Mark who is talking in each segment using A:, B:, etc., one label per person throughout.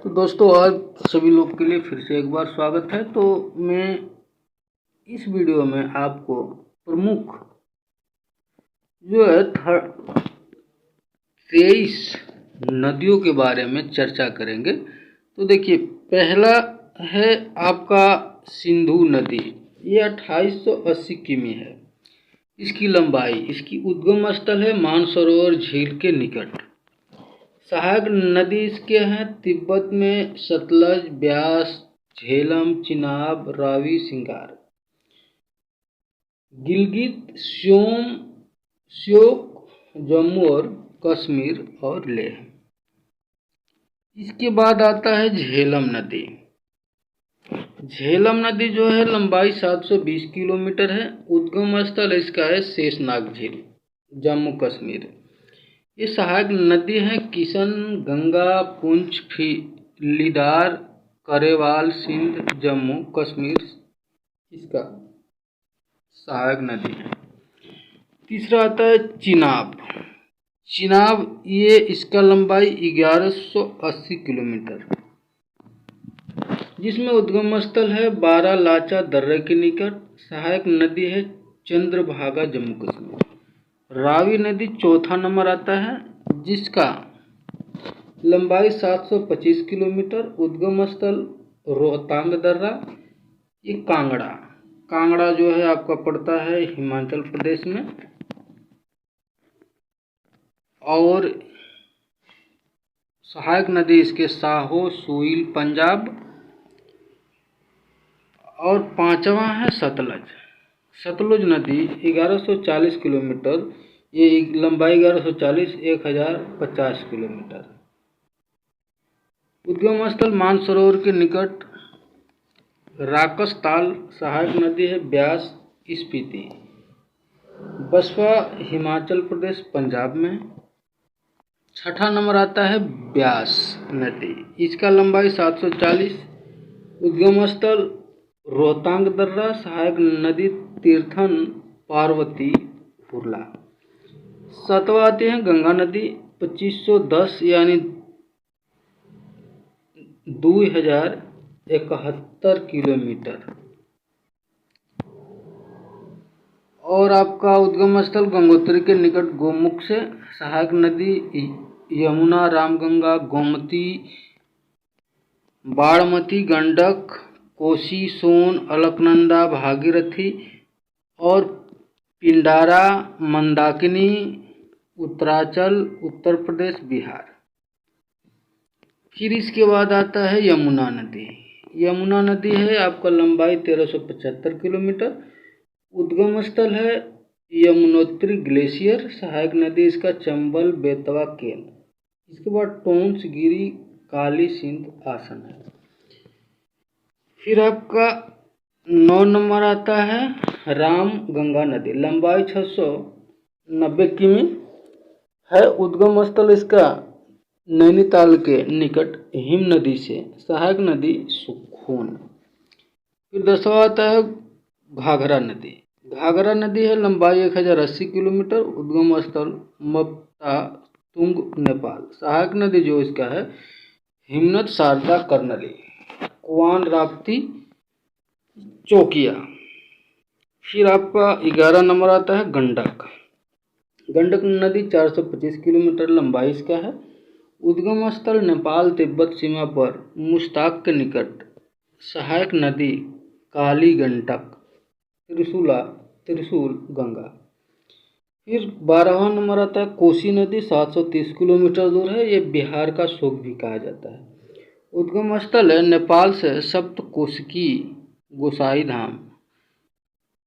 A: तो दोस्तों आज सभी लोग के लिए फिर से एक बार स्वागत है। तो मैं इस वीडियो में आपको प्रमुख जो है 23 नदियों के बारे में चर्चा करेंगे। तो देखिए, पहला है आपका सिंधु नदी। ये 2880 किमी है इसकी लंबाई। इसकी उद्गम स्थल है मानसरोवर झील के निकट। सहायक नदी इसके हैं तिब्बत में सतलज, ब्यास, झेलम, चिनाब, रावी, सिंगार, गिलगित, श्योक, जम्मू और कश्मीर और लेह। इसके बाद आता है झेलम नदी। झेलम नदी जो है लंबाई 720 किलोमीटर है। उद्गम स्थल इसका है शेषनाग झील, जम्मू कश्मीर। ये सहायक नदी है किशन, गंगा, पुंछ, फीलीदार, करेवाल, सिंध, जम्मू कश्मीर इसका सहायक नदी है। तीसरा आता है चिनाब। चिनाब ये इसका लंबाई 1180 किलोमीटर, जिसमें उद्गम स्थल है बारालाचा दर्रे के निकट। सहायक नदी है चंद्रभागा, जम्मू कश्मीर। रावी नदी चौथा नंबर आता है, जिसका लंबाई 725 किलोमीटर। उद्गम स्थल रोहतांग दर्रा। ये कांगड़ा जो है आपका पड़ता है हिमाचल प्रदेश में। और सहायक नदी इसके साहो, सुईल, पंजाब। और पांचवा है सतलुज नदी 1140 किलोमीटर। ये लंबाई 1140, 1050 किलोमीटर। उद्गम स्थल मानसरोवर के निकट। राकस ताल सहायक नदी है ब्यास, स्पीति, बसपा हिमाचल प्रदेश, पंजाब में। छठा नंबर आता है ब्यास नदी। इसका लंबाई 740। उद्गम स्थल रोहतांग दर्रा। सहायक नदी तीर्थन, पार्वती, हुरला। सातवां आती है गंगा नदी 2510 यानी 2071 किलोमीटर। और आपका उद्गम स्थल गंगोत्री के निकट गोमुख से। सहायक नदी यमुना, रामगंगा, गोमती, बाड़मती, गंडक, कोसी, सोन, अलकनंदा, भागीरथी और पिंडारा, मंदाकिनी, उत्तरांचल, उत्तर प्रदेश, बिहार। फिर इसके बाद आता है यमुना नदी। यमुना नदी है आपका लंबाई 1375 किलोमीटर। उद्गम स्थल है यमुनोत्री ग्लेशियर। सहायक नदी इसका चंबल, बेतवा, केन। इसके बाद टोंस, गिरी, काली, सिंध, आसन है। फिर आपका 9 नंबर आता है राम गंगा नदी। लंबाई 690 किमी है। उद्गम स्थल इसका नैनीताल के निकट हिम नदी से। सहायक नदी सुखोन। फिर 10वां आता है घाघरा नदी। घाघरा नदी है लंबाई 1080 किलोमीटर। उद्गम स्थल मप्ता, तुंग, नेपाल। सहायक नदी जो इसका है हिमनद, शारदा, कर्नली, कुआन, राप्ती, चौकिया। फिर आपका 11 नंबर आता है गंडक। गंडक नदी 425 किलोमीटर लंबाई इसका है। उद्गम स्थल नेपाल तिब्बत सीमा पर मुश्ताक के निकट। सहायक नदी काली गंडक, त्रिशूल, गंगा। फिर 12वां नंबर आता है कोसी नदी 730 किलोमीटर दूर है। ये बिहार का शोक भी कहा जाता है। उद्गम स्थल है नेपाल से सप्तकोशिकी, गोसाई धाम।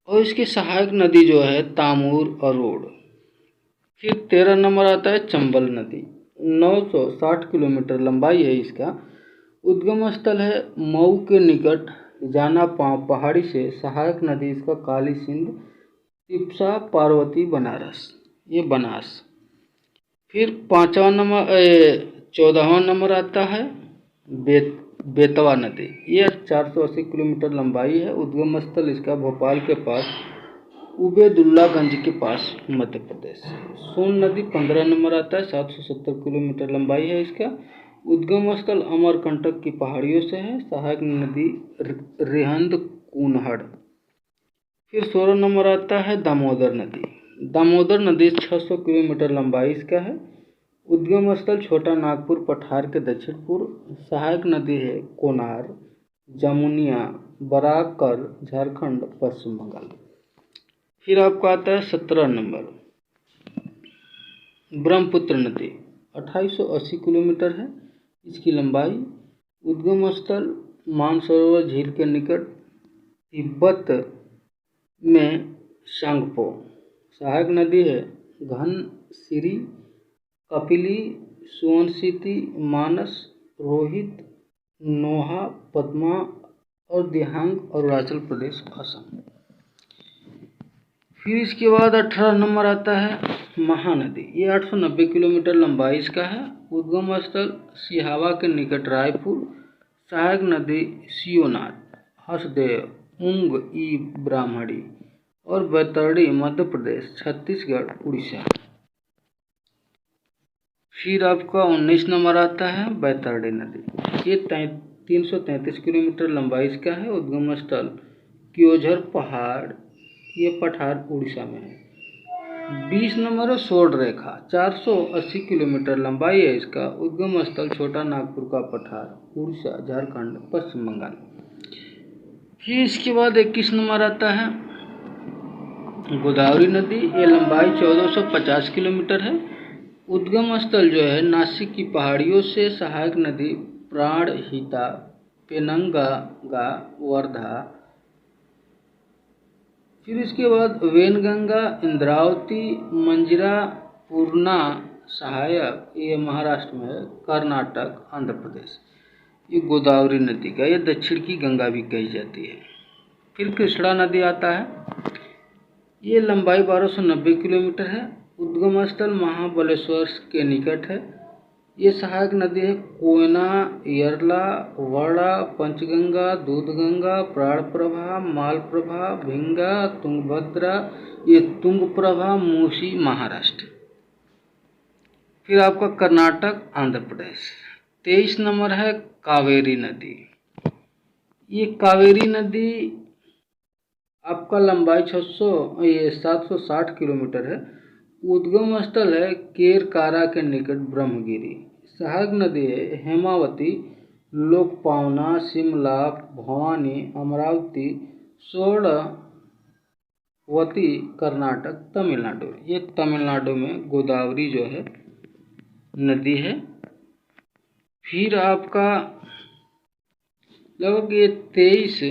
A: और इसकी सहायक नदी जो है तामूर, अरोड़। फिर 13 नंबर आता है चंबल नदी। 960 किलोमीटर लंबाई है इसका। उद्गम स्थल है मऊ के निकट जाना पहाड़ी से। सहायक नदी इसका काली, सिंध, तिप्सा, पार्वती, बनारस, ये बनास। फिर 14वां नंबर आता है बेतवा नदी। ये 480 किलोमीटर लंबाई है। उद्गम स्थल इसका भोपाल के पास उबेदुल्लागंज के पास, मध्य प्रदेश। सोन नदी 15 नंबर आता है, 770 किलोमीटर लंबाई है इसका। उद्गम स्थल अमरकंटक की पहाड़ियों से है। सहायक नदी रिहंद कूनहड़। फिर 16 नंबर आता है दामोदर नदी। दामोदर नदी 600 किलोमीटर लंबाई इसका है। उद्गम स्थल छोटा नागपुर पठार के दक्षिण पूर्व। सहायक नदी है कोनार, जमुनिया, बराकर, झारखंड, पश्चिम बंगाल। फिर आपको आता है 17 नंबर ब्रह्मपुत्र नदी। 2880 किलोमीटर है इसकी लंबाई। उद्गम स्थल मानसरोवर झील के निकट तिब्बत में सांगपो। सहायक नदी है घनसिरी, कपिली, सुवनसिरी, मानस, रोहित, नोहा, पद्मा और दिहांग अरुणाचल प्रदेश, असम। फिर इसके बाद 18 नंबर आता है महानदी। ये 890 किलोमीटर लंबाई इसका है। उद्गम स्थल सिहावा के निकट रायपुर। सहायक नदी शिवनाथ, हसदेव, उंग, ब्राह्मणी और बैतरणी, मध्य प्रदेश, छत्तीसगढ़, उड़ीसा। फिर आपका 19 नंबर आता है बैतरणी नदी। ये 333 किलोमीटर लंबाई इसका है। उद्गम स्थल क्योझर पहाड़, ये पठार उड़ीसा में है। 20 नंबर है स्वर्ण रेखा। 480 किलोमीटर लंबाई है इसका। उद्गम स्थल छोटा नागपुर का पठार, उड़ीसा, झारखंड, पश्चिम बंगाल। फिर इसके बाद 21 नंबर आता है गोदावरी नदी। ये लंबाई 1450 किलोमीटर है। उद्गम स्थल जो है नासिक की पहाड़ियों से। सहायक नदी प्राणहिता, पेनगंगा, वर्धा। फिर इसके बाद वेनगंगा, इंद्रावती, मंजिरा, पूर्णा। सहायक ये महाराष्ट्र में है, कर्नाटक, आंध्र प्रदेश। ये गोदावरी नदी का, ये दक्षिण की गंगा भी कही जाती है। फिर कृष्णा नदी आता है। ये लंबाई 1290 किलोमीटर है। उद्गम स्थल महाबलेश्वर के निकट है। ये सहायक नदी है कोयना, यरला, वर्णा, पंचगंगा, दूधगंगा, प्राणप्रभा, मालप्रभा, भिंगा, तुंगभद्रा, ये तुंगप्रभा, मूसी, महाराष्ट्र। फिर आपका कर्नाटक, आंध्र प्रदेश। 23 नंबर है कावेरी नदी। ये कावेरी नदी आपका लंबाई 760 किलोमीटर है। उद्गम स्थल है केरकारा के निकट ब्रह्मगिरी। सहायक नदी है हेमावती, लोकपावना, शिमला, भवानी, अमरावती, स्वर्णवती, कर्नाटक, तमिलनाडु। ये तमिलनाडु में गोदावरी जो है नदी है। फिर आपका लगभग ये 23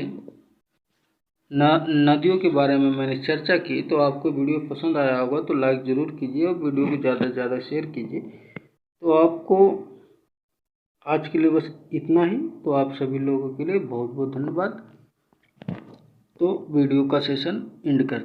A: नदियों के बारे में मैंने चर्चा की। तो आपको वीडियो पसंद आया होगा तो लाइक ज़रूर कीजिए और वीडियो को ज़्यादा से ज़्यादा शेयर कीजिए। तो आपको आज के लिए बस इतना ही। तो आप सभी लोगों के लिए बहुत बहुत धन्यवाद। तो वीडियो का सेशन एंड करते हैं।